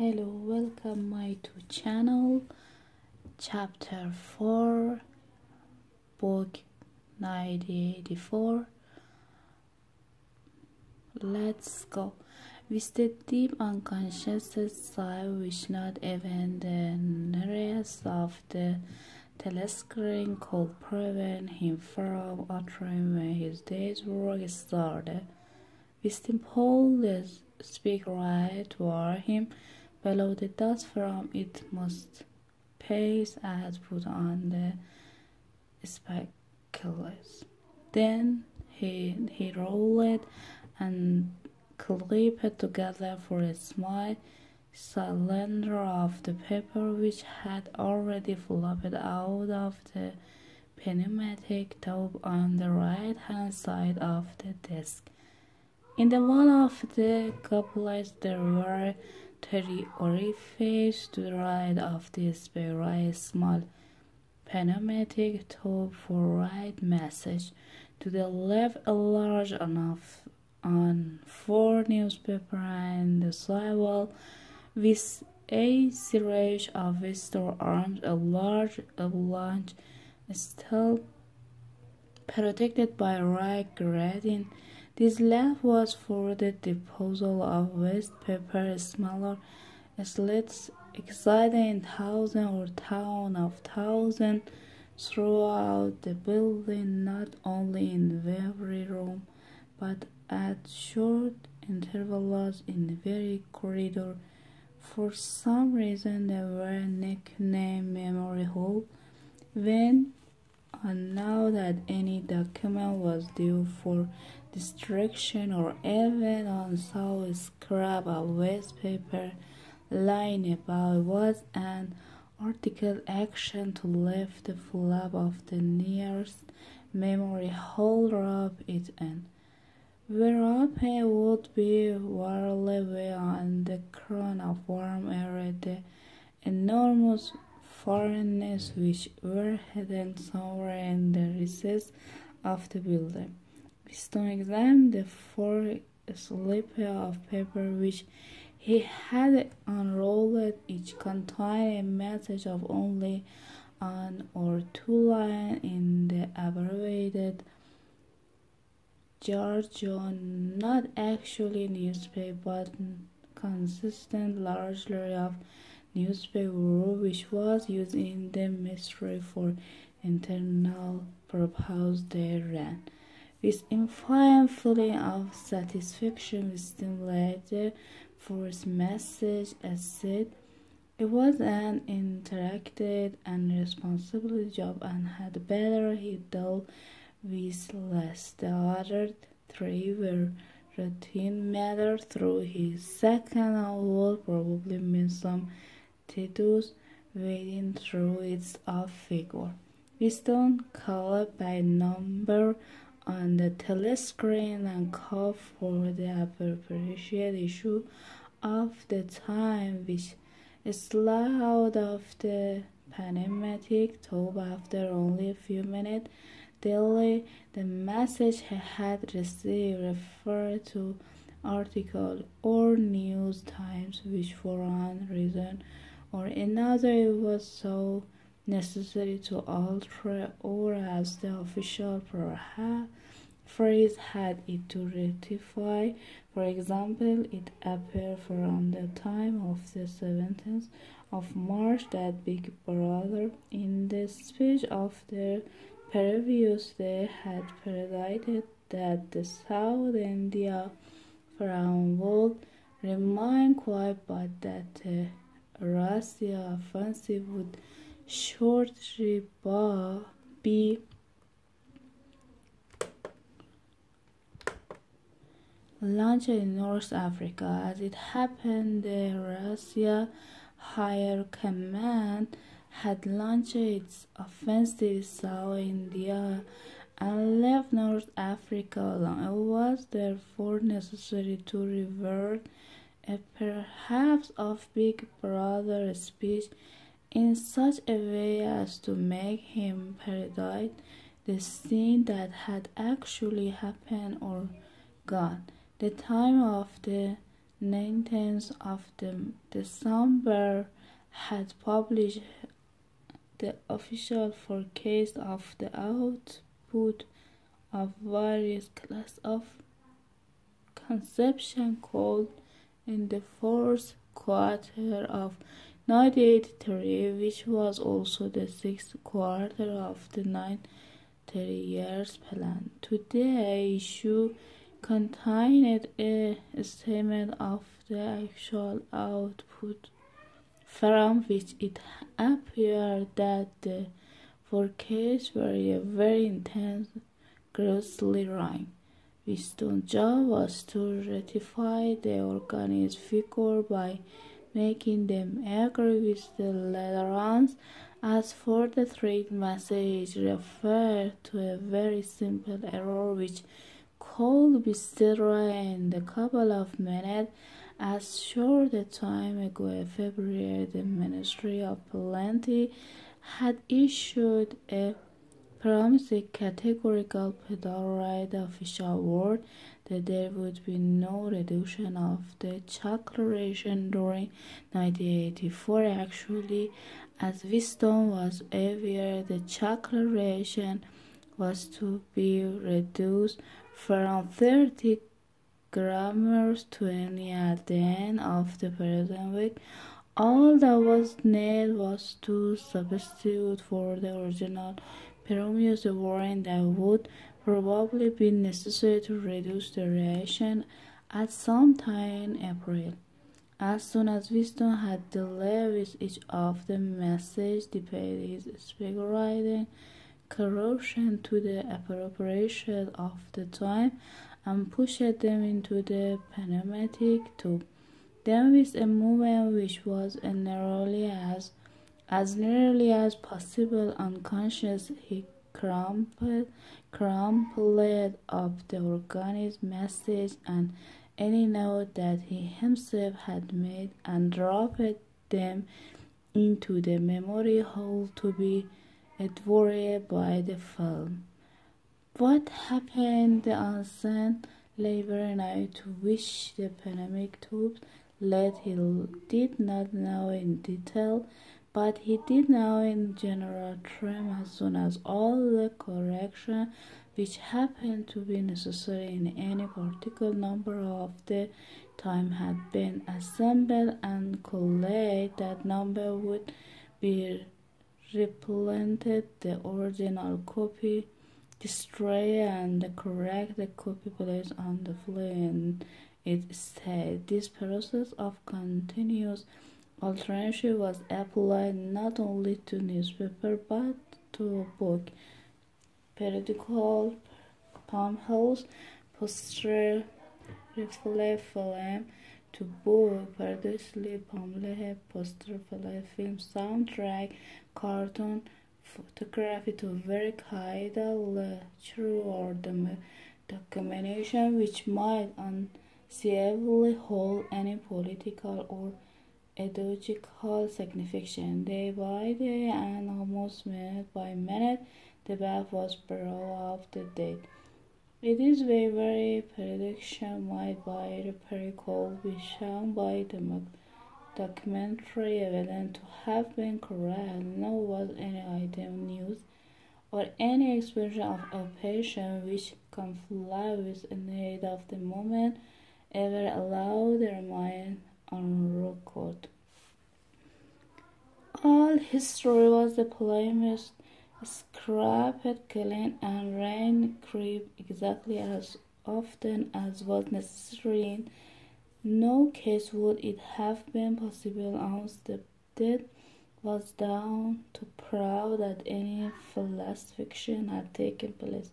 Hello, welcome my to channel. Chapter 4, book 1984. Let's go. With the deep unconscious sigh which not even the nearest of the telescreen could prevent him from uttering when his day's work started. Winston pulled speak right toward him. Below the dust from it must pace as put on the spectacles. Then he rolled and clipped together for a small cylinder of the paper which had already flopped out of the pneumatic tube on the right hand side of the desk. In the one of the couplets there were 3 orifices. To the right of this very small pneumatic tube for write message. To the left a large enough on 4 newspaper and the sidewall with a series of visitor arms, a large avalanche still protected by rag grating. This left was for the disposal of waste paper, smaller slits exciting thousands or towns of thousands throughout the building, not only in every room, but at short intervals in the very corridor. For some reason they were nicknamed memory hole. When and now that any document was due for destruction or even on saw a scrap of waste paper lying about was an article action to lift the flap of the nearest memory hole, rub it in, whereupon it would be whirled away on the current of warm air. The enormous foreigners which were hidden somewhere in the recess of the building. Winston examined the 4 slips of paper which he had unrolled. Each contained a message of only 1 or 2 lines in the abbreviated jargon, not actually newspaper, but consistent largely of newspaper which was used in the ministry for internal purposes. They ran. With infinite feeling of satisfaction, Winston read the first message as said. It was an interactive and responsible job and had better he dealt with less. The other 3 were routine matters. Through his second novel probably mean some tedious wading through its off figure. Winston called by number on the telescreen and called for the appropriate issue of the Times, which slid out of the pneumatic tube after only a few minutes. Daily, the message he had received referred to articles or news times which for one reason or another it was so necessary to alter, or as the official phrase had it, to rectify. For example, it appeared from the time of the 17th of March that Big Brother, in the speech of the previous day, had predicted that the South India front would remain quiet, but that the Russia offensive would shortly be launched in North Africa. As it happened, the Russia Higher Command had launched its offensive in South India and left North Africa alone. It was therefore necessary to revert a perhaps of Big Brother speech in such a way as to make him predict the scene that had actually happened or gone. The time of the 19th of December had published the official forecast of the output of various classes of consumption coal in the fourth quarter of 1983, which was also the sixth quarter of the 930 years plan. Today issue contained a statement of the actual output, from which it appeared that the forecasts were very intense, grossly wrong. Wisdom's job was to ratify the organized figure by making them agree with the latter ones. As for the threat message, referred to a very simple error which could be settled in a couple of minutes. As short a time ago, in February, the Ministry of Plenty had issued a promising categorical federal official word that there would be no reduction of the chocolate ration during 1984. Actually, as Wisdom was aware, the chocolate ration was to be reduced from 30 grams to 20 at the end of the present week. All that was needed was to substitute for the original previous warning that would probably be necessary to reduce the ration at some time in April. As soon as Wisdom had delayed with each of the messages, debated his speculating corruption to the appropriation of the time and pushed them into the pneumatic tube. Then, with a movement which was as nearly as possible unconscious, he crumpled up the organized message and any note that he himself had made and dropped them into the memory hole to be devoured by the film. What happened the unseen labor night to which the pneumatic tubes led he did not know in detail, but he did know in general terms as soon as all the corrections which happened to be necessary in any particular number of the time had been assembled and collated. That number would be reprinted, the original copy destroyed, and the correct copy placed on the file in its state. This process of continuous alteration was applied not only to newspaper but to book, periodical, pamphlets, poster, film, to book, periodically, pamphlet, poster, film, soundtrack, cartoon, photography, to verify the literature or the documentation which might unseeably hold any political or ideological significance. Day by day and almost minute by minute, the bath was brought of the dead. It is very prediction might by the pericle be shown by the documentary evidence to have been correct. Nor was any item news or any expression of a patient which conflict with the need of the moment ever allowed to remain on record. All history was the polemics, scrapped, clean, and rain creep exactly as often as was necessary. In no case would it have been possible once the deed was done to prove that any falsification had taken place.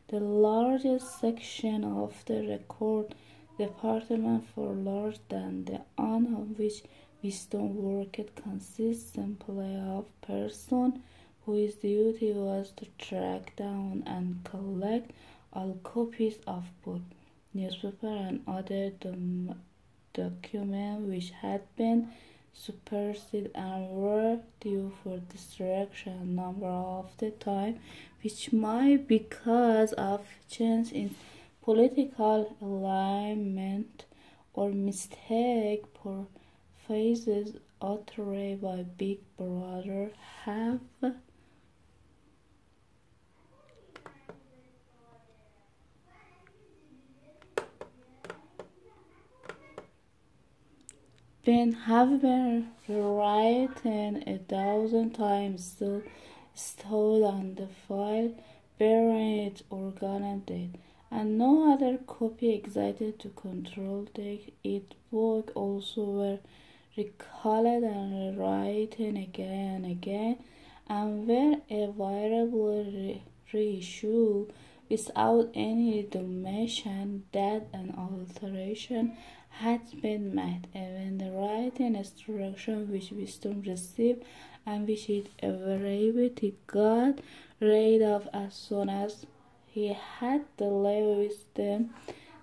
The largest section of the record department, for larger than the one on which Wisdom worked, consists simply of persons whose duty was to track down and collect all copies of books, newspapers, and other documents which had been superseded and were due for destruction a number of the time, which might, because of change in political alignment or mistake for phrases uttered by Big Brother have been rewritten 1,000 times, still stored on the file, buried or gone dead, and no other copy existed to control it. Book also were recalled and rewritten again and again, and were available reissue without any deletion that an alteration had been made. Even the writing instruction which Wisdom received and which it arrived he got rid of as soon as he had the Wisdom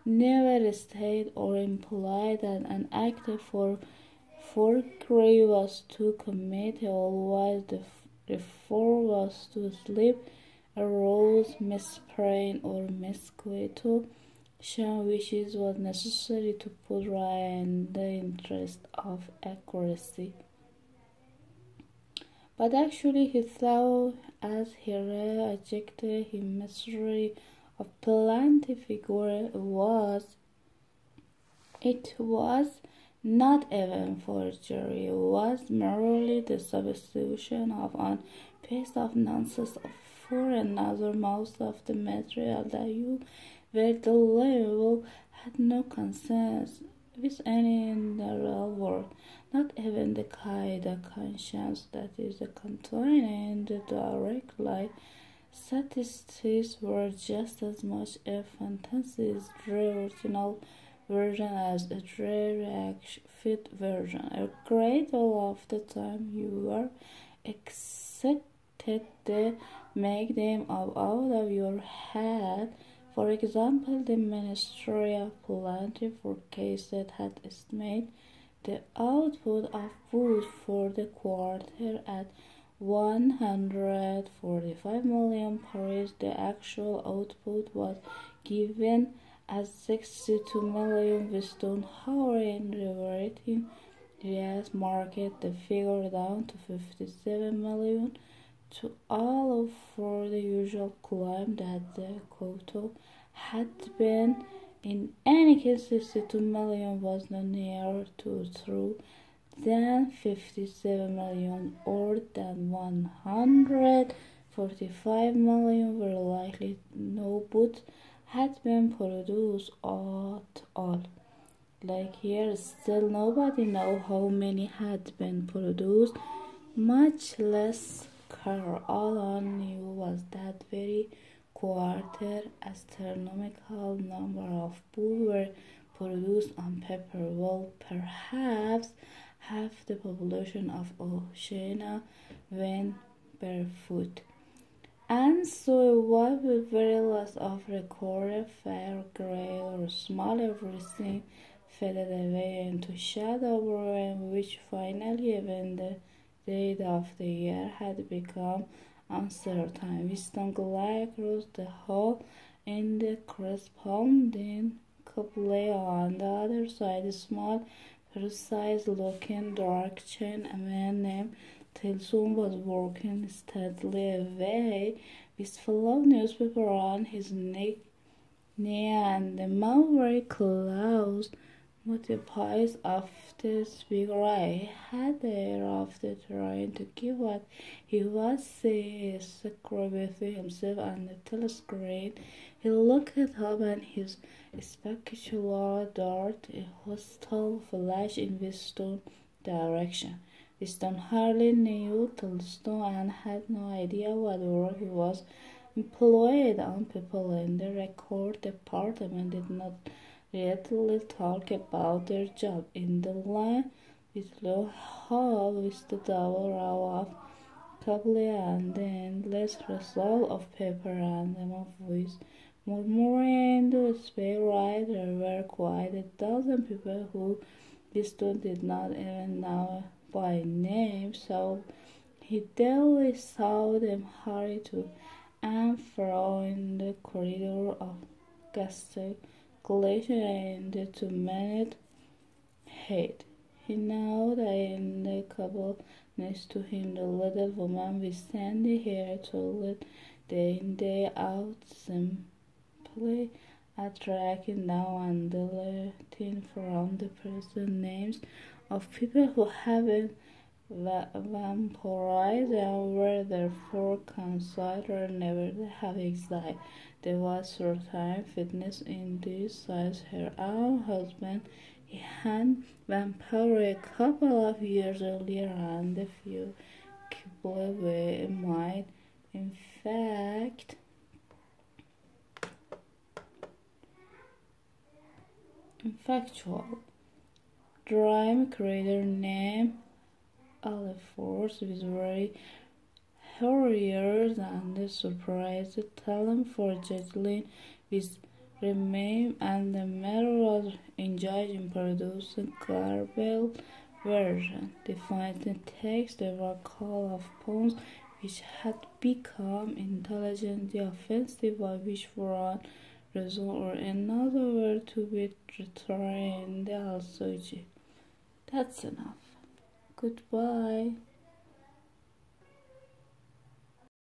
never stated or implied that an act for forgery was to commit, always the four was to sleep, arouse, misprint, or misquotation, which is was necessary to put right in the interest of accuracy. But actually he thought as he rejected his mystery of plenty figure it was not even forgery, it was merely the substitution of one piece of nonsense for another. Most of the material that you were delivered had no conscience with any in the real world, not even the kind of conscience that is contained in the direct light. Statistics were just as much a fantasy as the original version as a fit version. A great deal of the time you were expected to make them up out of your head. For example, the Ministry of Plenty forecasted had estimated the output of food for the quarter at 145 million pounds. The actual output was given as 62 million. Wisdom, however, in reverting US market the figure down to 57 million, to allow for the usual claim that the quota had been. In any case, 62 million was no nearer to true than 57 million, or than 145 million were likely no but had been produced at all. Like here, still nobody know how many had been produced, much less care. All I knew was that very quarter astronomical number of books were produced on paper. Well, perhaps half the population of Oceania went barefoot. And so it was with very less of recorded fair, great or small, everything faded away into shadow, in which finally even the date of the year had become uncertain. Wisdom glided across the hall in the corresponding couple on the other side. A small, precise-looking dark chain, a man named Tilson was walking steadily away with fellow newspaper on his neck, and the mulberry clouds multiplies of the speaker. I had the air of the trying to give what he was saying secret between himself and the telescreen. He looked up and his spectacular dart a hostile flash in Wisdom's direction. Wisdom hardly knew Tilson and had no idea what work he was employed on. People in the record department did not readily talk about their job. In the line with low hall with the double row of copy and the endless rustle of paper and of voice murmuring the speed right. There were quite a dozen people who Wisdom did not even know by name, so he daily saw them hurry to and fro in the corridor of gesticulation in the 2 minutes hate. He know that in the couple next to him, the little woman with sandy hair toilet day in day out, simply tracking down and deleting from the person names of people who haven't vampirized and were therefore considered never to have existed. There was certain fitness in this, since her own husband he had vampired a couple of years earlier, and the few people were might in fact factual. Dream creator named Force was very hilarious and surprised talent for juggling with rhythm, and the matter was engaged in producing garbled version. Defined the text, there were call of poems which had become intelligently offensive, by which for one reason or another were to be retrained also. That's enough. Goodbye.